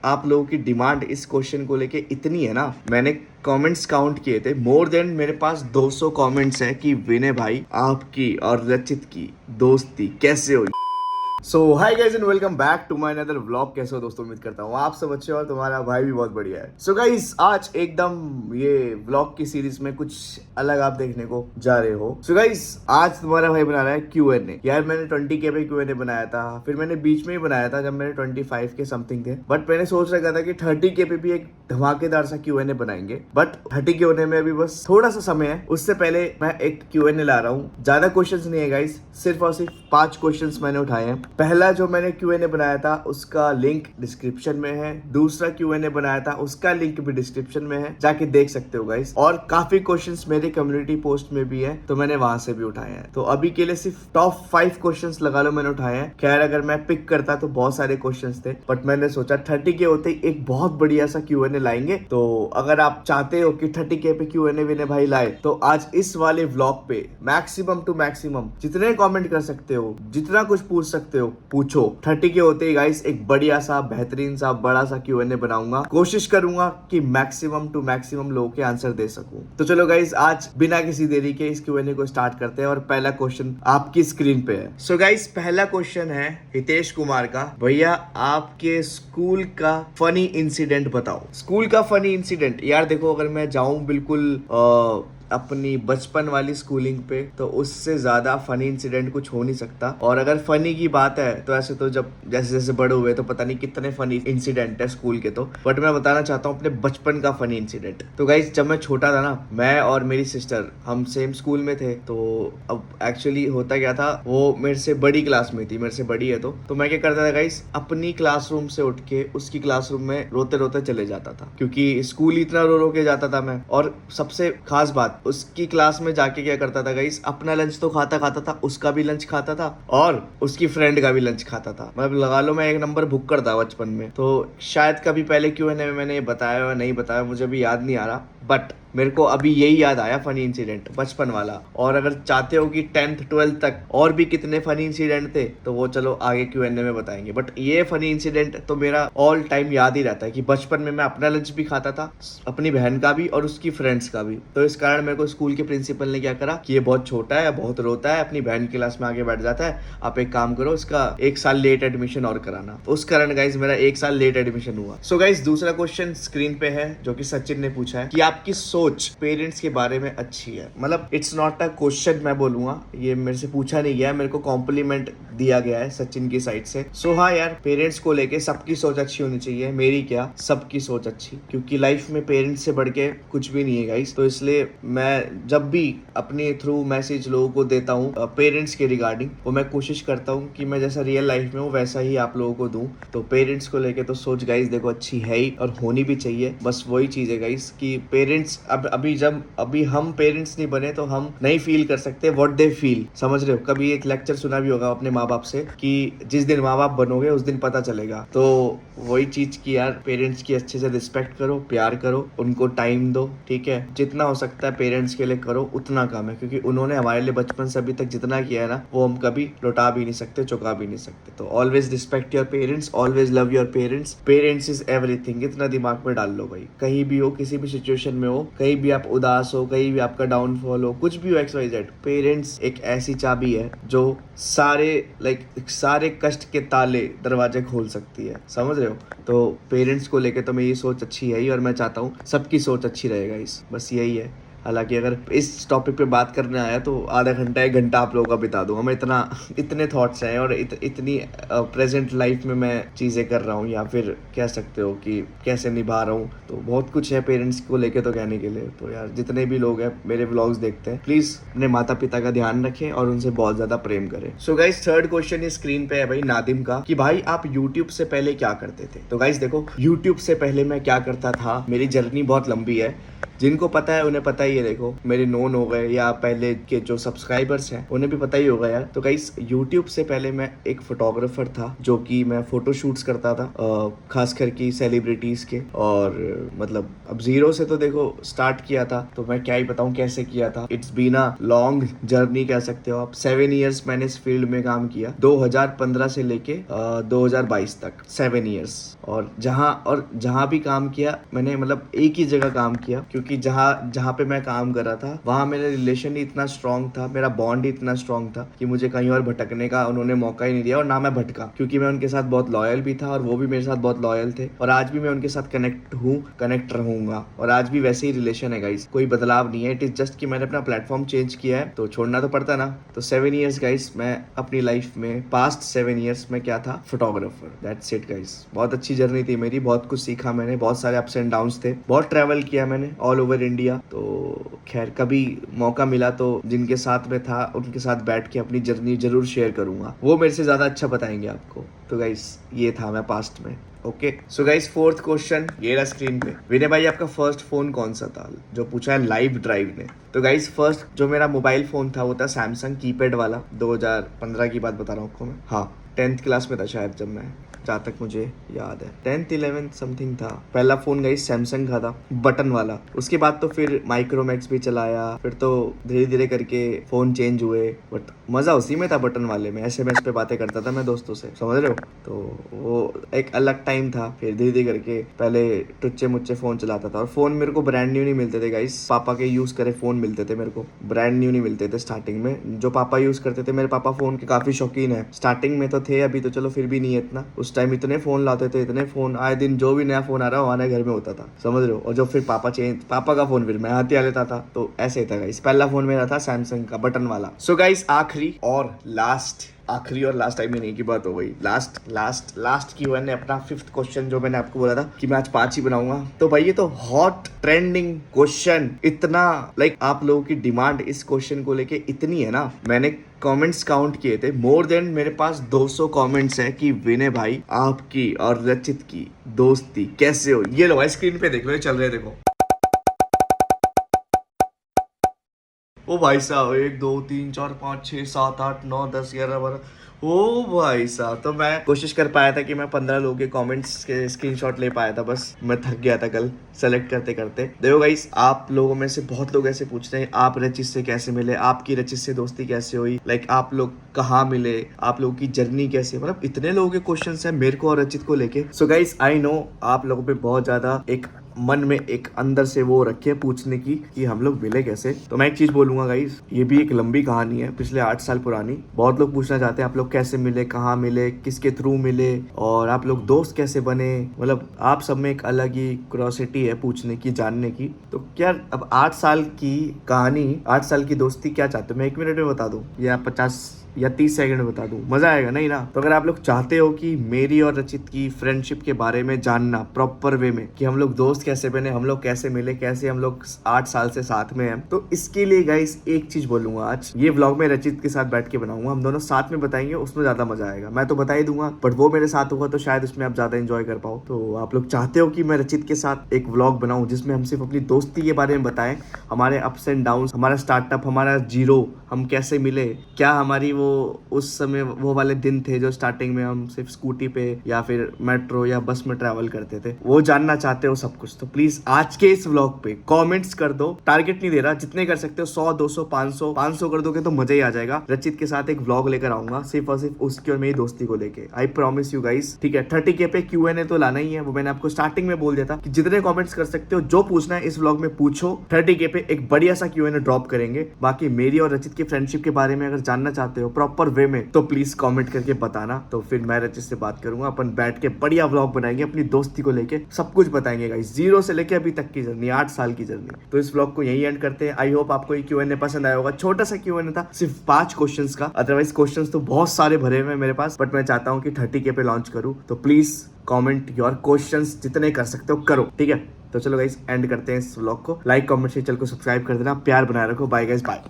आप लोगों की डिमांड इस क्वेश्चन को लेके इतनी है ना, मैंने कमेंट्स काउंट किए थे, मोर देन मेरे पास 200 कमेंट्स है कि विनय भाई आपकी और रचित की दोस्ती कैसे हुई। So hi guys and welcome back to my another vlog. कैसे हो दोस्तों, उम्मीद करता हूँ आप सब अच्छे हो और तुम्हारा भाई भी बहुत बढ़िया है। सो गाइस आज एकदम ये व्लॉग की सीरीज में कुछ अलग आप देखने को जा रहे हो। सो गाइस आज तुम्हारा भाई बना रहा है Q&A। यार मैंने 20K पे Q&A बनाया था, फिर मैंने बीच में ही बनाया था जब मेरे 25 के समथिंग थे, बट मैंने सोच रखा था कि 30K पे भी एक धमाकेदार सा Q&A बनाएंगे। बट 30K होने में अभी बस थोड़ा सा समय है, उससे पहले मैं एक Q&A ला रहा हूँ। ज्यादा क्वेश्चंस नहीं है गाइस, सिर्फ और सिर्फ 5 क्वेश्चंस मैंने उठाए हैं। पहला जो मैंने Q&A बनाया था उसका लिंक डिस्क्रिप्शन में है, दूसरा Q&A बनाया था उसका लिंक भी डिस्क्रिप्शन में है, जाके देख सकते हो गाइस। और काफी क्वेश्चंस मेरे कम्युनिटी पोस्ट में भी है, तो मैंने वहां से भी उठाए हैं। तो अभी के लिए सिर्फ टॉप 5 क्वेश्चंस लगा लो मैंने उठाए हैं। खैर अगर मैं पिक करता तो बहुत सारे क्वेश्चंस थे, बट मैंने सोचा 30K होते ही एक बहुत बढ़िया सा Q&A लाएंगे। तो अगर आप चाहते हो कि 30K पे Q&A विनय भाई लाए, तो आज इस वाले व्लॉग पे मैक्सिमम टू मैक्सिमम जितने कमेंट कर सकते हो, जितना कुछ पूछ सकते हो पूछो। 30K होते ही गाइस एक बढ़िया सा बेहतरीन सा बड़ा सा Q&A बनाऊंगा। कोशिश करूंगा कि मैक्सिमम टू मैक्सिमम लोगों के आंसर दे सकूं। तो चलो गाइस आज बिना किसी देरी के इस Q&A को स्टार्ट करते हैं और पहला क्वेश्चन आपकी स्क्रीन पे है। सो गाइस पहला क्वेश्चन है हितेश कुमार का। भैया आपके स्कूल का फनी इंसिडेंट बताओ। स्कूल का फनी इंसिडेंट, यार देखो अगर मैं जाऊं बिल्कुल अपनी बचपन वाली स्कूलिंग पे, तो उससे ज्यादा फनी इंसिडेंट कुछ हो नहीं सकता। और अगर फनी की बात है तो ऐसे तो जब जैसे जैसे बड़े हुए तो पता नहीं कितने फनी इंसिडेंट है स्कूल के, तो बट मैं बताना चाहता हूँ अपने बचपन का फनी इंसिडेंट। तो गाइस जब मैं छोटा था ना, मैं और मेरी सिस्टर हम सेम स्कूल में थे। तो अब एक्चुअली होता क्या था, वो मेरे से बड़ी क्लास में थी, मेरे से बड़ी है। तो मैं क्या करता था गाइस, अपनी क्लासरूम से उठ के उसकी क्लासरूम में रोते रोते चले जाता था, क्योंकि स्कूल इतना रो रो के जाता था मैं। और सबसे खास बात, उसकी क्लास में जाके क्या करता था गाइस, अपना लंच तो खाता था, उसका भी लंच खाता था और उसकी फ्रेंड का भी लंच खाता था। मतलब लगा लो मैं एक नंबर भुक्कड़ था बचपन में। तो शायद कभी पहले Q&A में मैंने ये बताया या नहीं बताया, मुझे भी याद नहीं आ रहा, बट मेरे को अभी यही याद आया फनी इंसिडेंट बचपन वाला। और अगर चाहते हो कि 10th 12th तक और भी कितने फनी इंसिडेंट थे तो वो चलो आगे Q&A में बताएंगे, बट ये फनी इंसिडेंट तो मेरा ऑल टाइम याद ही रहता है कि बचपन में मैं अपना लंच भी खाता था, अपनी बहन का भी और उसकी फ्रेंड्स का भी। तो इस कारण मेरे को स्कूल के प्रिंसिपल ने क्या करा कि ये बहुत छोटा है, बहुत रोता है, अपनी बहन की क्लास में आगे बैठ जाता है, आप एक काम करो इसका 1 साल लेट एडमिशन और कराना। उस कारण गाइज मेरा 1 साल लेट एडमिशन हुआ। सो गाइज दूसरा क्वेश्चन स्क्रीन पे है जो कि सचिन ने पूछा है कि आपकी सोच पेरेंट्स के बारे में अच्छी है। मतलब इट्स नॉट अ क्वेश्चन, मैं बोलूंगा ये मेरे से पूछा नहीं गया, मेरे को कॉम्प्लीमेंट दिया गया है सचिन की साइड से। सो हाँ यार, पेरेंट्स को लेके सबकी सोच अच्छी होनी चाहिए, मेरी क्या सबकी सोच अच्छी, क्योंकि लाइफ में पेरेंट्स से बढ़ के कुछ भी नहीं है गाइस। तो इसलिए मैं जब भी अपने थ्रू मैसेज लोगों को देता हूँ पेरेंट्स के रिगार्डिंग, वो मैं कोशिश करता हूँ कि मैं जैसा रियल लाइफ में हूँ वैसा ही आप लोगों को दूं। तो पेरेंट्स को लेके तो सोच गाइस देखो अच्छी है ही और होनी भी चाहिए। बस वही चीज है गाइस कि पेरेंट्स अभी हम पेरेंट्स नहीं बने तो हम नहीं फील कर सकते व्हाट दे फील। समझ रहे हो? कभी एक लेक्चर सुना भी होगा अपने माँ बाप से कि जिस दिन माँ बाप बनोगे उस दिन पता चलेगा। तो वही चीज की यार, पेरेंट्स की अच्छे से रिस्पेक्ट करो, प्यार करो, उनको टाइम दो, ठीक है? जितना हो सकता है पेरेंट्स के लिए करो, उतना काम है, क्योंकि उन्होंने हमारे लिए बचपन से अभी तक जितना किया है ना, वो हम कभी लौटा भी नहीं सकते, चुका भी नहीं सकते। तो always respect your parents, always love your parents. Parents is everything, इतना दिमाग में डाल लो भाई। कहीं भी हो, किसी भी सिचुएशन में हो, कहीं भी आप उदास हो, कहीं भी आपका डाउनफॉल हो, कुछ भी हो, XYZ, पेरेंट्स एक ऐसी चाबी है जो सारे कष्ट के ताले दरवाजे खोल सकती है। समझ रहे हो? तो पेरेंट्स को लेके तो मेरी सोच अच्छी है ही, और मैं चाहता हूँ सबकी सोच अच्छी रहेगा इस, बस यही है। हालांकि अगर इस टॉपिक पे बात करने आया तो आधा घंटा 1 घंटा आप लोगों का बिता दूंगा मैं। इतने थॉट्स हैं और इतनी प्रेजेंट लाइफ में मैं चीज़ें कर रहा हूँ, या फिर कह सकते हो कि कैसे निभा रहा हूँ। तो बहुत कुछ है पेरेंट्स को लेके तो कहने के लिए। तो यार जितने भी लोग हैं मेरे व्लॉग्स देखते हैं, प्लीज़ अपने माता पिता का ध्यान रखें और उनसे बहुत ज़्यादा प्रेम करें। सो गाइस थर्ड क्वेश्चन इस स्क्रीन पे है भाई नादिम का कि भाई आप यूट्यूब से पहले क्या करते थे। तो गाइस देखो, यूट्यूब से पहले मैं क्या करता था, मेरी जर्नी बहुत लंबी है। जिनको पता है उन्हें पता ही ही है, देखो मेरे नोन हो गए या पहले के जो सब्सक्राइबर्स हैं उन्हें भी पता ही होगा यार। तो गाइस यूट्यूब से पहले मैं एक फोटोग्राफर था जो कि मैं फोटो शूट्स करता था, खास करके सेलिब्रिटीज के। और मतलब अब जीरो से तो देखो स्टार्ट किया था, तो मैं क्या ही बताऊं कैसे किया था। It's been a long journey कह सकते हो आप। 7 इयर्स मैंने इस फील्ड में काम किया, 2015 से लेके 2022 तक 7 इयर्स। और जहाँ भी काम किया मैंने, मतलब एक ही जगह काम किया, क्योंकि जहाँ जहाँ पे मैं काम कर रहा था वहाँ मेरा रिलेशन ही इतना स्ट्रांग था, मेरा बॉन्ड ही इतना स्ट्रांग था कि मुझे कहीं और भटकने का उन्होंने मौका ही नहीं दिया। और ना मैं भटका, क्योंकि मैं उनके साथ बहुत लॉयल भी था और वो भी मेरे साथ बहुत लॉयल थे। और आज भी मैं उनके साथ कनेक्ट रहूंगा। और आज भी वैसे ही रिलेशन है गाइस, कोई बदलाव नहीं है। इट इज जस्ट कि मैंने अपना प्लेटफॉर्म चेंज किया है, तो छोड़ना तो पड़ता ना। तो 7 इयर्स गाइस मैं अपनी लाइफ में, पास्ट 7 इयर्स में क्या था, फोटोग्राफर। That's it guys. बहुत अच्छी जर्नी थी मेरी, बहुत कुछ सीखा मैंने, बहुत सारे अप्स एंड डाउन्स थे, बहुत ट्रैवल किया मैंने ऑल ओवर इंडिया। तो खैर कभी मौका मिला तो जिनके साथ में था उनके साथ बैठ के अपनी जर्नी जरूर शेयर करूंगा, वो मेरे से ज्यादा अच्छा बताएंगे आपको। तो गाइस ये था मैं पास्ट में। Okay so guys, fourth question ये रहा स्क्रीन पे। विनय भाई आपका फर्स्ट फोन कौन सा था, जो पूछा है लाइव ड्राइव ने। तो गाइस फर्स्ट जो मेरा मोबाइल फोन था वो था सैमसंग कीपैड वाला। 2015 की बात बता रहा हूँ आपको मैं। हाँ 10th क्लास में था शायद जब मैं, जहाँ तक मुझे याद है 10th 11th समथिंग था। पहला फोन गाइस सैमसंग का था, बटन वाला। उसके बाद तो फिर माइक्रोमैक्स भी चलाया, फिर तो धीरे धीरे करके फोन चेंज हुए, बट मजा उसी में था बटन वाले में। SMS पे बातें करता था मैं दोस्तों से, समझ रहे हो। तो वो एक अलग टाइम था। फिर धीरे धीरे करके पहले टुच्चे मुच्चे फोन चलाता था। और फोन मेरे को ब्रांड न्यू नहीं मिलते थे गाइस, पापा के यूज करे फोन मिलते थे मेरे को, ब्रांड न्यू नहीं मिलते थे स्टार्टिंग में। जो पापा यूज करते थे, मेरे पापा फोन के काफी शौकीन है, स्टार्टिंग में तो थे, अभी तो चलो फिर भी नहीं है इतना। उस टाइम इतने फोन लाते थे, इतने फोन आए दिन, जो भी नया फोन आ रहा हो हमारे घर में होता था, समझ रहे हो। और जो फिर पापा का फोन फिर मैं हाथ लेता था। तो ऐसे ही था गाइस। पहला फोन मेरा था सैमसंग का बटन वाला। सो गाइस आखिरी और लास्ट टाइम में नहीं की बात हो गई, लास्ट की मैंने अपना 5th क्वेश्चन, जो मैंने आपको बोला था कि मैं आज 5 ही बनाऊंगा। तो भाई ये तो हॉट ट्रेंडिंग क्वेश्चन, इतना लाइक आप लोगों की डिमांड इस क्वेश्चन को लेके इतनी है ना, मैंने कमेंट्स काउंट किए थे, मोर देन मेरे पास 200 कमेंट्स है कि विनय भाई आपकी और रचित की दोस्ती कैसे हो। ये लो स्क्रीन पे देख लो, चल रहे देखो। ओ भाई साहब 1 2 3 4 5 6 7 8 9 10 11 12। ओ भाई साहब, तो मैं कोशिश कर पाया था कि मैं 15 लोगों के कमेंट्स के स्क्रीनशॉट ले पाया था, बस मैं थक गया था कल सेलेक्ट करते करते। देखो गाइस, आप लोगों में से बहुत लोग ऐसे पूछते हैं आप रचित से कैसे मिले, आपकी रचित से दोस्ती कैसे हुई, लाइक आप लोग कहाँ मिले, आप लोगों की जर्नी कैसे, मतलब इतने लोगों के क्वेश्चंस हैं मेरे को और रचित को लेके। सो गाइस आई नो आप लोगों पे बहुत ज्यादा एक मन में एक अंदर से वो रखे पूछने की कि हम लोग मिले कैसे। तो मैं एक चीज बोलूंगा गाइस, ये भी एक लंबी कहानी है, पिछले 8 साल पुरानी। बहुत लोग पूछना चाहते हैं आप लोग कैसे मिले, कहाँ मिले, किसके थ्रू मिले, और आप लोग दोस्त कैसे बने। मतलब आप सब में एक अलग ही क्यूरियोसिटी है पूछने की, जानने की। तो क्या अब 8 साल की कहानी, 8 साल की दोस्ती क्या चाहते हो, मैं 1 मिनट में बता दूं या 50 या 30 सेकंड में बता दूं, मजा आएगा नहीं ना। तो अगर आप लोग चाहते हो कि मेरी और रचित की फ्रेंडशिप के बारे में जानना प्रॉपर वे में, कि हम लोग दोस्त कैसे बने, हम लोग कैसे मिले, कैसे हम लोग 8 साल से साथ में हैं, तो इसके लिए गाइस एक चीज बोलूंगा, आज ये व्लॉग में रचित के साथ बैठ के बनाऊंगा, हम दोनों साथ में बताएंगे, उसमें ज्यादा मजा आएगा। मैं तो बता ही दूंगा, बट वो मेरे साथ होगा तो शायद उसमें आप ज्यादा एंजॉय कर पाओ। तो आप लोग चाहते हो कि मैं रचित के साथ एक व्लॉग बनाऊं जिसमें हम सिर्फ अपनी दोस्ती के बारे में बताएं, हमारे अप्स एंड डाउन, हमारा स्टार्टअप, हमारा जीरो, हम कैसे मिले, क्या हमारी वो उस समय वो वाले दिन थे जो स्टार्टिंग में हम सिर्फ स्कूटी पे या फिर मेट्रो या बस में ट्रैवल करते थे, वो जानना चाहते हो सब कुछ, तो प्लीज आज के इस व्लॉग पे कमेंट्स कर दो। टारगेट नहीं दे रहा, जितने कर सकते हो 100 200 500 कर दोगे तो मजा ही आ जाएगा। रचित के साथ एक व्लॉग लेकर आऊंगा सिर्फ और सिर्फ उसकी और मेरी दोस्ती को लेके, आई प्रॉमिस यू गाइस, ठीक है। 30K पे Q&A तो लाना ही है, वो मैंने आपको स्टार्टिंग में बोल दिया था कि जितने कमेंट्स कर सकते हो, जो पूछना है इस व्लॉग में पूछो। 30K पे एक बढ़िया सा Q&A ड्रॉप करेंगे। बाकी मेरी और रचित की फ्रेंडशिप के बारे में अगर जानना चाहते हो प्रॉपर वे में, तो प्लीज कमेंट करके बताना, तो फिर मैं रचित से बात करूंगा, अपन बैठ के बढ़िया व्लॉग बनाएंगे अपनी दोस्ती को लेके, सब कुछ बताएंगे गाइस, जीरो से लेके अभी तक की जर्नी, 8 साल की जर्नी। तो इस व्लॉग को यही एंड करते हैं। आई होप आपको ये Q&A पसंद आया होगा। छोटा सा Q&A था, सिर्फ 5 क्वेश्चंस का, अदरवाइज क्वेश्चंस तो बहुत सारे भरे हुए हैं मेरे पास, बट मैं चाहता हूँ कि 30K पे लॉन्च करूँ। तो प्लीज कमेंट योर क्वेश्चंस, जितने कर सकते हो करो, ठीक है। तो चलो गाइस एंड करते हैं इस व्लॉग को। लाइक कमेंट शेयर, चैनल को सब्सक्राइब कर देना, प्यार बनाए रखो। Bye guys, bye.